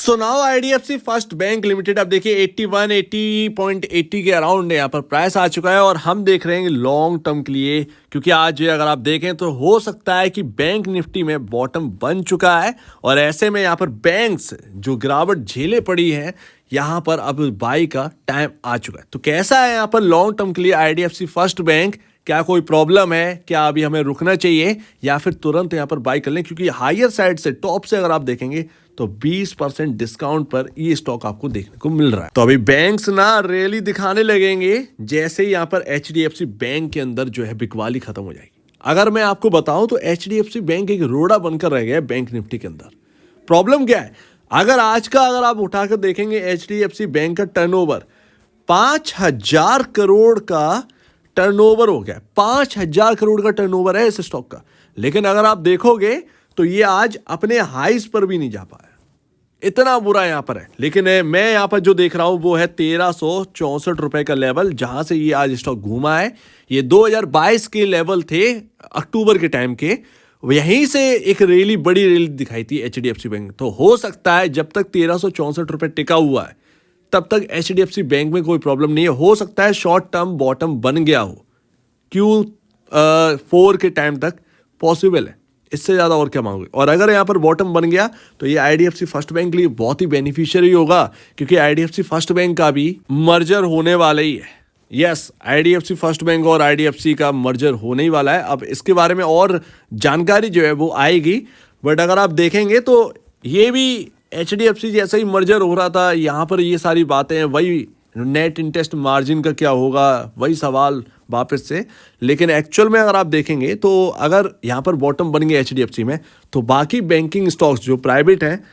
So now IDFC first bank limited अब देखिए 81 80.80 के अराउंड यहाँ पर प्राइस आ चुका है और हम देख रहे हैं लॉन्ग टर्म के लिए, क्योंकि आज अगर आप देखें तो हो सकता है कि बैंक निफ्टी में बॉटम बन चुका है और ऐसे में यहाँ पर बैंक्स जो गिरावट झेले पड़ी है यहाँ पर अब बाई का टाइम आ चुका है। तो कैसा है यहाँ पर लॉन्ग टर्म के लिए आईडीएफसी फर्स्ट बैंक? क्या कोई प्रॉब्लम है? क्या अभी हमें रुकना चाहिए या फिर तुरंत यहाँ पर बाई कर लें? क्योंकि हायर साइड से टॉप से अगर आप देखेंगे तो 20% डिस्काउंट पर ये स्टॉक आपको देखने को मिल रहा है। तो अभी बैंक्स ना रैली दिखाने लगेंगे जैसे ही यहाँ पर एचडीएफसी बैंक के अंदर जो है बिकवाली खत्म हो जाएगी। अगर मैं आपको बताऊं तो एचडीएफसी बैंक एक रोड़ा बनकर रह गया है बैंक निफ्टी के अंदर। प्रॉब्लम क्या है? अगर आप उठाकर देखेंगे एचडीएफसी बैंक का टर्नओवर 5,000 करोड़ का टर्नओवर हो गया। 5,000 करोड़ का टर्नओवर है इस स्टॉक का, लेकिन अगर आप देखोगे तो ये आज अपने हाईज पर भी नहीं जा पाया। इतना बुरा यहां पर है। लेकिन मैं यहां पर जो देख रहा हूं वो है 1364 रुपए का लेवल, जहां से ये आज स्टॉक घूमा है। ये 2022 के लेवल थे अक्टूबर के टाइम के, यहीं से एक बड़ी रैली दिखाई थी एचडीएफसी बैंक। तो हो सकता है जब तक 1364 रुपए टिका हुआ है तब तक एचडीएफसी बैंक में कोई प्रॉब्लम नहीं है। हो सकता है शॉर्ट टर्म बॉटम बन गया हो, Q4 के टाइम तक पॉसिबल है। इससे ज़्यादा और क्या मांगोगे? और अगर यहाँ पर बॉटम बन गया तो ये आईडीएफसी फर्स्ट बैंक के लिए बहुत ही बेनिफिशियरी होगा, क्योंकि आईडीएफसी फर्स्ट बैंक का भी मर्जर होने वाला ही है। यस, आईडीएफसी फर्स्ट बैंक और आईडीएफसी का मर्जर होने ही वाला है। अब इसके बारे में और जानकारी जो है वो आएगी, बट अगर आप देखेंगे तो ये भी एचडीएफसी जैसा ही मर्जर हो रहा था। यहाँ पर ये सारी बातें, वही नेट इंटरेस्ट मार्जिन का क्या होगा, वही सवाल वापस से। लेकिन एक्चुअल में अगर आप देखेंगे तो अगर यहाँ पर बॉटम बन गया एचडीएफसी में तो बाकी बैंकिंग स्टॉक्स जो प्राइवेट हैं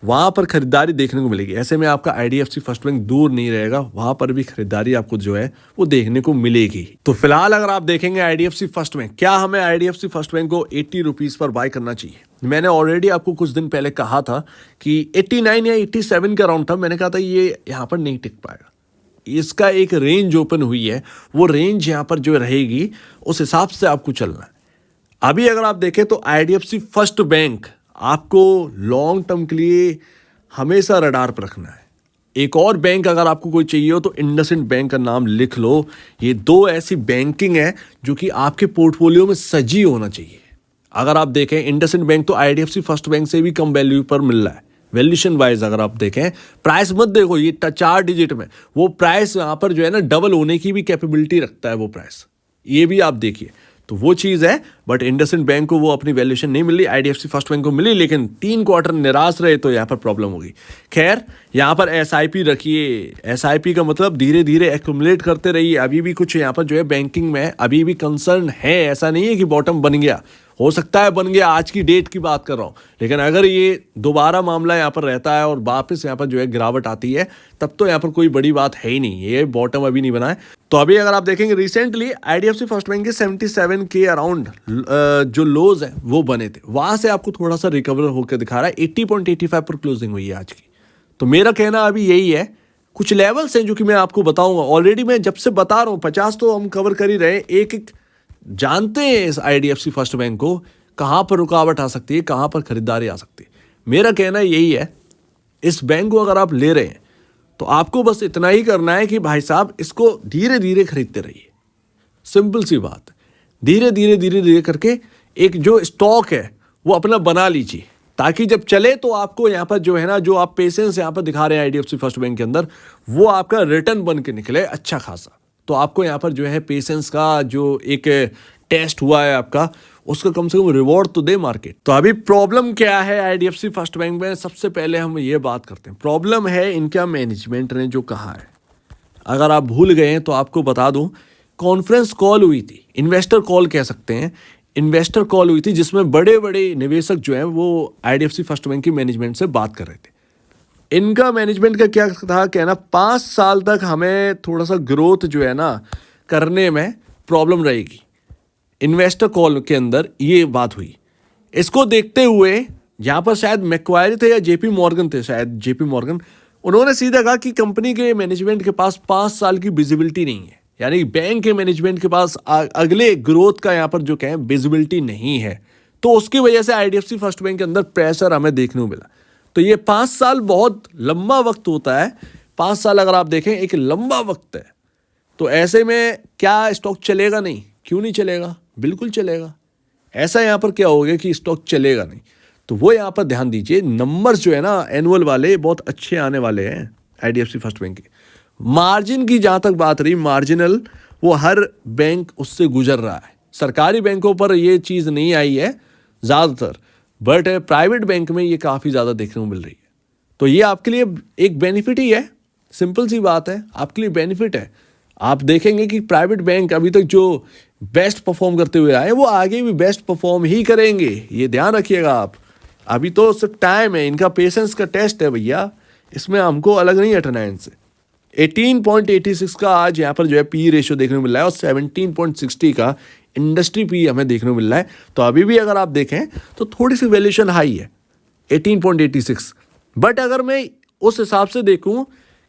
वहाँ पर खरीदारी देखने को मिलेगी। ऐसे में आपका आईडीएफसी फर्स्ट बैंक दूर नहीं रहेगा, वहाँ पर भी खरीदारी आपको जो है वो देखने को मिलेगी। तो फिलहाल अगर आप देखेंगे आईडीएफसी फर्स्ट बैंक, क्या हमें आईडीएफसी फर्स्ट बैंक को 80 रुपीज़ पर बाय करना चाहिए? मैंने ऑलरेडी आपको कुछ दिन पहले कहा था कि 89 या 87 का राउंड था। मैंने कहा था ये यहाँ पर नहीं टिक पाएगा। इसका एक रेंज ओपन हुई है, वो रेंज यहाँ पर जो रहेगी उस हिसाब से आपको चलना है। अभी अगर आप देखें तो आईडीएफसी फर्स्ट बैंक आपको लॉन्ग टर्म के लिए हमेशा रडार पर रखना है। एक और बैंक अगर आपको कोई चाहिए हो तो इंडसइंड बैंक का नाम लिख लो। ये दो ऐसी बैंकिंग है जो कि आपके पोर्टफोलियो में सजी होना चाहिए। अगर आप देखें इंडसइंड बैंक तो आईडीएफसी फर्स्ट बैंक से भी कम वैल्यू पर मिल रहा है। वैल्यूएशन वाइज अगर आप देखें, प्राइस मत देखो, ये 4 डिजिट में वो प्राइस यहाँ पर जो है ना डबल होने की भी कैपेबिलिटी रखता है वो प्राइस, ये भी आप देखिए। तो वो चीज़ है, बट इंडसइंड बैंक को वो अपनी वैल्यूएशन नहीं मिली, आईडीएफसी फर्स्ट बैंक को मिली, लेकिन 3 क्वार्टर निराश रहे तो यहाँ पर प्रॉब्लम होगी। खैर, यहाँ पर एसआईपी रखिए। एसआईपी का मतलब धीरे धीरे एक्यूमुलेट करते रहिए। अभी भी कुछ यहाँ पर जो है बैंकिंग में अभी भी कंसर्न है। ऐसा नहीं है कि बॉटम बन गया, हो सकता है बन गया, आज की डेट की बात कर रहा हूँ। लेकिन अगर ये दोबारा मामला यहाँ पर रहता है और वापस यहाँ पर जो है गिरावट आती है, तब तो यहाँ पर कोई बड़ी बात है ही नहीं। ये बॉटम अभी नहीं बना है। तो अभी अगर आप देखेंगे रिसेंटली आईडीएफसी फर्स्ट बैंक के 77 के अराउंड जो लोज है वो बने थे, वहां से आपको थोड़ा सा रिकवर होकर दिखा रहा है। 80.85 पर क्लोजिंग हुई है आज की। तो मेरा कहना अभी यही है, कुछ लेवल्स हैं जो कि मैं आपको बताऊंगा। ऑलरेडी मैं जब से बता रहा हूँ 50 तो हम कवर कर ही रहे हैं। एक जानते हैं इस आईडीएफसी फर्स्ट बैंक को कहां पर रुकावट आ सकती है, कहां पर खरीदारी आ सकती है। मेरा कहना यही है, इस बैंक को अगर आप ले रहे हैं तो आपको बस इतना ही करना है कि भाई साहब इसको धीरे धीरे खरीदते रहिए। सिंपल सी बात, धीरे धीरे करके एक जो स्टॉक है वो अपना बना लीजिए, ताकि जब चले तो आपको यहाँ पर जो है ना, जो आप पेशेंस यहाँ पर दिखा रहे हैं आईडीएफसी फर्स्ट बैंक के अंदर, वो आपका रिटर्न बन के निकले अच्छा खासा। तो आपको यहाँ पर जो है पेशेंस का जो एक टेस्ट हुआ है आपका, उसका कम से कम रिवॉर्ड तो दे मार्केट। तो अभी प्रॉब्लम क्या है आईडीएफसी फर्स्ट बैंक में? सबसे पहले हम ये बात करते हैं, प्रॉब्लम है इनका मैनेजमेंट ने जो कहा है। अगर आप भूल गए हैं तो आपको बता दूं, कॉन्फ्रेंस कॉल हुई थी, इन्वेस्टर कॉल कह सकते हैं, इन्वेस्टर कॉल हुई थी जिसमें बड़े बड़े निवेशक जो हैं वो आईडीएफसी फर्स्ट बैंक की मैनेजमेंट से बात कर रहे थे। इनका मैनेजमेंट का क्या था कहना, 5 साल तक हमें थोड़ा सा ग्रोथ जो है ना करने में प्रॉब्लम रहेगी। इन्वेस्टर कॉल के अंदर ये बात हुई। इसको देखते हुए यहाँ पर शायद मैक्वायरी थे या जेपी मॉर्गन थे, शायद जेपी मॉर्गन, उन्होंने सीधा कहा कि कंपनी के मैनेजमेंट के पास 5 साल की विजिबिलिटी नहीं है। यानी बैंक के मैनेजमेंट के पास अगले ग्रोथ का यहाँ पर जो कहें विजिबिलिटी नहीं है। तो उसकी वजह से आईडीएफसी फर्स्ट बैंक के अंदर प्रेशर हमें देखने को मिला। तो ये 5 साल बहुत लंबा वक्त होता है। 5 साल अगर आप देखें एक लंबा वक्त है। तो ऐसे में क्या स्टॉक चलेगा नहीं? क्यों नहीं चलेगा? बिल्कुल चलेगा। ऐसा यहाँ पर क्या हो गया कि स्टॉक चलेगा नहीं, तो वो यहाँ पर ध्यान दीजिए। नंबर्स जो है ना एनुअल वाले बहुत अच्छे आने वाले हैं आईडीएफसी फर्स्ट बैंक के। मार्जिन की जहाँ तक बात रही, मार्जिनल वो हर बैंक उससे गुजर रहा है। सरकारी बैंकों पर ये चीज़ नहीं आई है ज़्यादातर, बट प्राइवेट बैंक में ये काफ़ी ज़्यादा देखने को मिल रही है। तो ये आपके लिए एक बेनिफिट ही है, सिंपल सी बात है, आपके लिए बेनिफिट है। आप देखेंगे कि प्राइवेट बैंक अभी तक जो बेस्ट परफॉर्म करते हुए आए वो आगे भी बेस्ट परफॉर्म ही करेंगे, ये ध्यान रखिएगा आप। अभी तो सिर्फ टाइम है, इनका पेशेंस का टेस्ट है भैया, इसमें हमको अलग नहीं हटना है इनसे। 18.86 का आज यहाँ पर जो है पी रेशियो देखने को मिल रहा है और 17.60 का इंडस्ट्री पी हमें देखने को मिल रहा है। तो अभी भी अगर आप देखें तो थोड़ी सी वैल्यूएशन हाई है 18.86, बट अगर मैं उस हिसाब से देखूं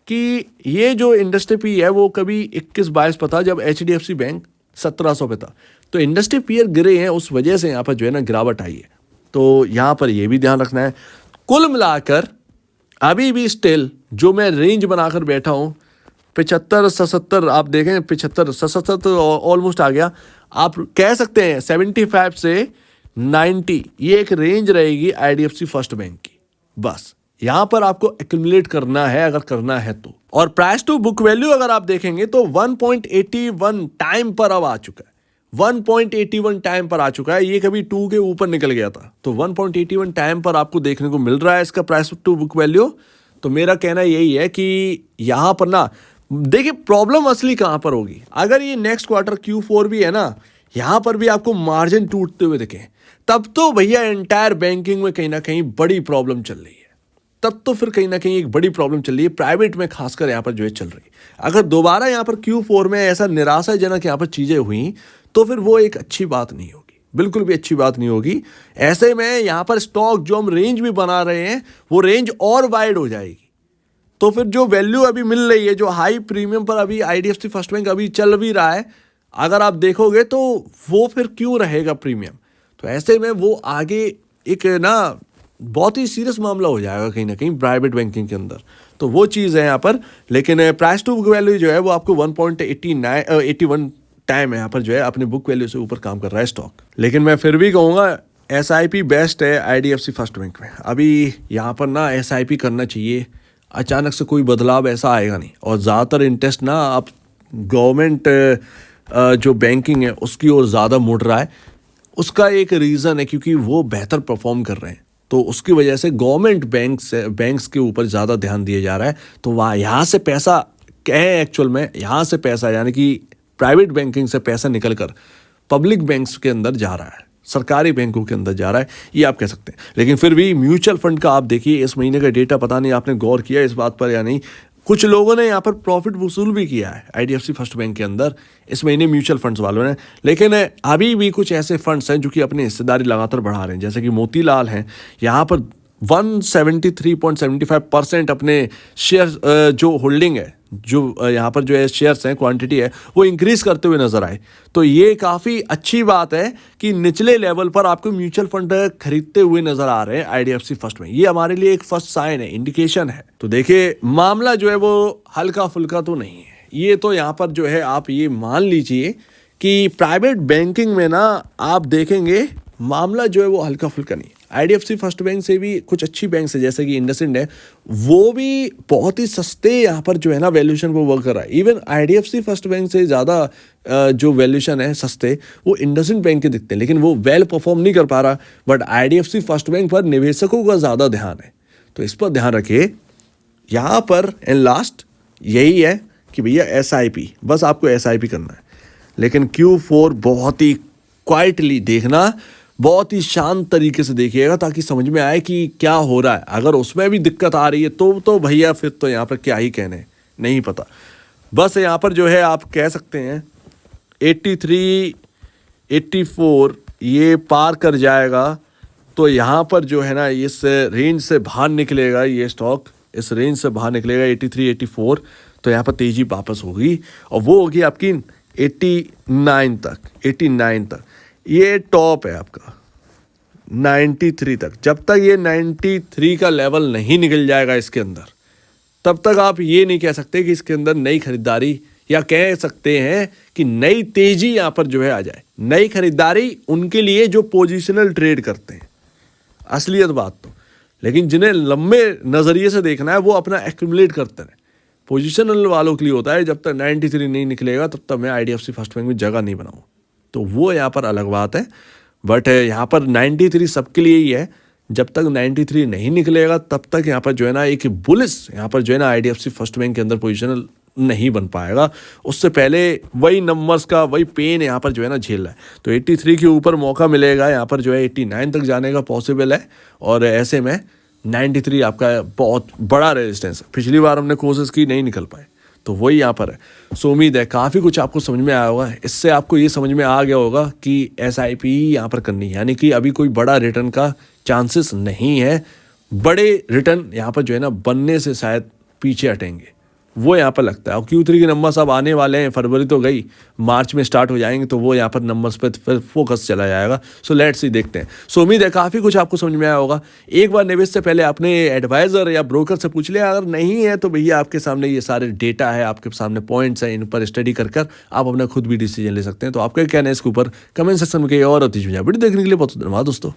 कि ये जो इंडस्ट्री पी है वो कभी 21-22 पे था जब एचडीएफसी बैंक 1700 पे था, तो इंडस्ट्री पीयर गिरे हैं, उस वजह से यहाँ पर जो है ना गिरावट आई है। तो यहाँ पर ये भी ध्यान रखना है। कुल मिलाकर अभी भी स्टिल जो मैं रेंज बनाकर बैठा हूँ 75-77, आप देखें 75-77 ऑलमोस्ट आ गया। आप कह सकते हैं 75 से 90 ये एक रेंज रहेगी आईडीएफसी फर्स्ट बैंक की। बस यहाँ पर आपको एक्यूमुलेट करना है अगर करना है तो। और प्राइस टू बुक वैल्यू अगर आप देखेंगे तो 1.81 टाइम पर अब आ चुका है, 1.81 टाइम पर आ चुका है। ये कभी 2 के ऊपर निकल गया था, तो 1.81 टाइम पर आपको देखने को मिल रहा है इसका प्राइस टू बुक वैल्यू। तो मेरा कहना यही है कि यहाँ पर ना देखिए प्रॉब्लम असली कहाँ पर होगी, अगर ये नेक्स्ट क्वार्टर Q4 भी है ना, यहाँ पर भी आपको मार्जिन टूटते हुए दिखे, तब तो भैया एंटायर बैंकिंग में कहीं ना कहीं बड़ी प्रॉब्लम चल रही है। तब तो फिर कहीं ना कहीं एक बड़ी प्रॉब्लम चल रही है प्राइवेट में, खासकर यहाँ पर जो है चल रही है। अगर दोबारा यहाँ पर Q4 में ऐसा निराशाजनक यहाँ पर चीज़ें हुई तो फिर वो एक अच्छी बात नहीं होगी, बिल्कुल भी अच्छी बात नहीं होगी। ऐसे में यहाँ पर स्टॉक जो हम रेंज भी बना रहे हैं वो रेंज और वाइड हो जाएगी। तो फिर जो वैल्यू अभी मिल रही है, जो हाई प्रीमियम पर अभी आईडीएफसी फर्स्ट बैंक अभी चल भी रहा है, अगर आप देखोगे तो वो फिर क्यों रहेगा प्रीमियम। तो ऐसे में वो आगे एक ना बहुत ही सीरियस मामला हो जाएगा कहीं ना कहीं प्राइवेट बैंकिंग के अंदर। तो वो चीज़ है यहाँ पर। लेकिन प्राइस टू बुक वैल्यू जो है वो आपको 1.81 टाइम है यहाँ पर जो है अपने बुक वैल्यू से ऊपर काम कर रहा है स्टॉक। लेकिन मैं फिर भी कहूँगा एसआईपी बेस्ट है आईडीएफसी फर्स्ट बैंक में। अभी यहाँ पर ना एसआईपी करना चाहिए, अचानक से कोई बदलाव ऐसा आएगा नहीं। और ज़्यादातर इंटरेस्ट ना आप गवर्नमेंट जो बैंकिंग है उसकी ओर ज़्यादा मुड़ रहा है। उसका एक रीज़न है क्योंकि वो बेहतर परफॉर्म कर रहे हैं, तो उसकी वजह से गवर्नमेंट बैंक्स के ऊपर ज़्यादा ध्यान दिया जा रहा है। तो वहाँ यहाँ से पैसा कहें एक्चुअल में यहाँ से पैसा यानी कि प्राइवेट बैंकिंग से पैसा निकल कर पब्लिक बैंक्स के अंदर जा रहा है, सरकारी बैंकों के अंदर जा रहा है, ये आप कह सकते हैं। लेकिन फिर भी म्यूचुअल फंड का आप देखिए इस महीने का डेटा, पता नहीं आपने गौर किया इस बात पर या नहीं, कुछ लोगों ने यहाँ पर प्रॉफिट वसूल भी किया है आईडीएफसी फर्स्ट बैंक के अंदर इस महीने म्यूचुअल फंड्स वालों ने। लेकिन अभी भी कुछ ऐसे फंड्स हैं जो कि अपनी हिस्सेदारी लगातार बढ़ा रहे हैं, जैसे कि मोतीलाल हैं, यहाँ पर 173.75% अपने शेयर जो होल्डिंग है, जो यहाँ पर जो है शेयर्स हैं, क्वांटिटी है, वो इंक्रीज करते हुए नजर आए। तो ये काफ़ी अच्छी बात है कि निचले लेवल पर आपको म्यूचुअल फंड खरीदते हुए नजर आ रहे हैं आईडीएफसी फर्स्ट में। ये हमारे लिए एक फर्स्ट साइन है, इंडिकेशन है। तो देखिए मामला जो है वो हल्का फुल्का तो नहीं है, ये तो यहाँ पर जो है आप ये मान लीजिए कि प्राइवेट बैंकिंग में ना आप देखेंगे मामला जो है वो हल्का फुल्का नहीं। आईडीएफसी फर्स्ट बैंक से भी कुछ अच्छी बैंक है जैसे कि इंडसइंड है, वो भी बहुत ही सस्ते यहाँ पर जो है ना वैल्यूएशन पर वर्क कर रहा है। इवन आईडीएफसी फर्स्ट बैंक से ज़्यादा जो वैल्यूएशन है सस्ते वो इंडसइंड बैंक के दिखते हैं, लेकिन वो वेल परफॉर्म नहीं कर पा रहा। बट आईडीएफसी फर्स्ट बैंक पर निवेशकों का ज़्यादा ध्यान है, तो इस पर ध्यान रखिए। यहाँ पर एंड लास्ट यही है कि भैया एसआईपी, बस आपको एसआईपी करना है। लेकिन Q4 बहुत ही क्वाइटली देखना, बहुत ही शांत तरीके से देखिएगा ताकि समझ में आए कि क्या हो रहा है। अगर उसमें भी दिक्कत आ रही है तो भैया फिर तो यहाँ पर क्या ही कहने, नहीं पता। बस यहाँ पर जो है आप कह सकते हैं 83, 84 ये पार कर जाएगा तो यहाँ पर जो है ना इस रेंज से बाहर निकलेगा, ये स्टॉक इस रेंज से बाहर निकलेगा 83, 84, तो यहाँ पर तेज़ी वापस होगी और वो होगी आपकी 89 तक। ये टॉप है आपका 93 तक। जब तक ये 93 का लेवल नहीं निकल जाएगा इसके अंदर, तब तक आप ये नहीं कह सकते कि इसके अंदर नई खरीदारी, या कह सकते हैं कि नई तेजी यहाँ पर जो है आ जाए। नई खरीदारी उनके लिए जो पोजिशनल ट्रेड करते हैं, असलियत बात तो। लेकिन जिन्हें लंबे नज़रिए से देखना है वो अपना एक्यूमुलेट करते हैं। पोजिशनल वालों के लिए होता है जब तक 93 नहीं निकलेगा तब तक मैं IDFC फर्स्ट बैंक में जगह नहीं बनाऊँ, तो वो यहाँ पर अलग बात है। बट यहाँ पर 93 सबके लिए ही है। जब तक 93 नहीं निकलेगा तब तक यहाँ पर जो है ना एक बुलिश यहाँ पर जो है ना IDFC फर्स्ट बैंक के अंदर पोजिशनल नहीं बन पाएगा। उससे पहले वही नंबर्स का वही पेन यहाँ पर जो है ना झेल रहा है। तो 83 के ऊपर मौका मिलेगा, यहाँ पर जो है 89 तक जाने का पॉसिबल है। और ऐसे में 93 आपका बहुत बड़ा रेजिस्टेंस है। पिछली बार हमने कोशिश की, नहीं निकल पाए, तो वही यहाँ पर है। सो उम्मीद है काफ़ी कुछ आपको समझ में आया होगा। इससे आपको ये समझ में आ गया होगा कि SIP यहाँ पर करनी है, यानी कि अभी कोई बड़ा रिटर्न का चांसेस नहीं है। बड़े रिटर्न यहाँ पर जो है ना बनने से शायद पीछे हटेंगे, वो यहाँ पर लगता है। और Q3 के नंबर्स अब आने वाले हैं, फरवरी तो गई, मार्च में स्टार्ट हो जाएंगे, तो वो यहाँ पर नंबर्स पे फिर फोकस चला जाएगा। सो लेट्स सी, देखते हैं। सो उम्मीद है काफ़ी कुछ आपको समझ में आया होगा। एक बार निवेश से पहले आपने एडवाइज़र या ब्रोकर से पूछ लिया, अगर नहीं है तो भैया आपके सामने ये सारे डेटा है, आपके सामने पॉइंट्स हैं, इन पर स्टडी कर आप अपना खुद भी डिसीजन ले सकते हैं। तो आपका क्या कहना है इसके ऊपर कमेंट सेक्शन में कहीं और वीडियो देखने के लिए बहुत धन्यवाद दोस्तों।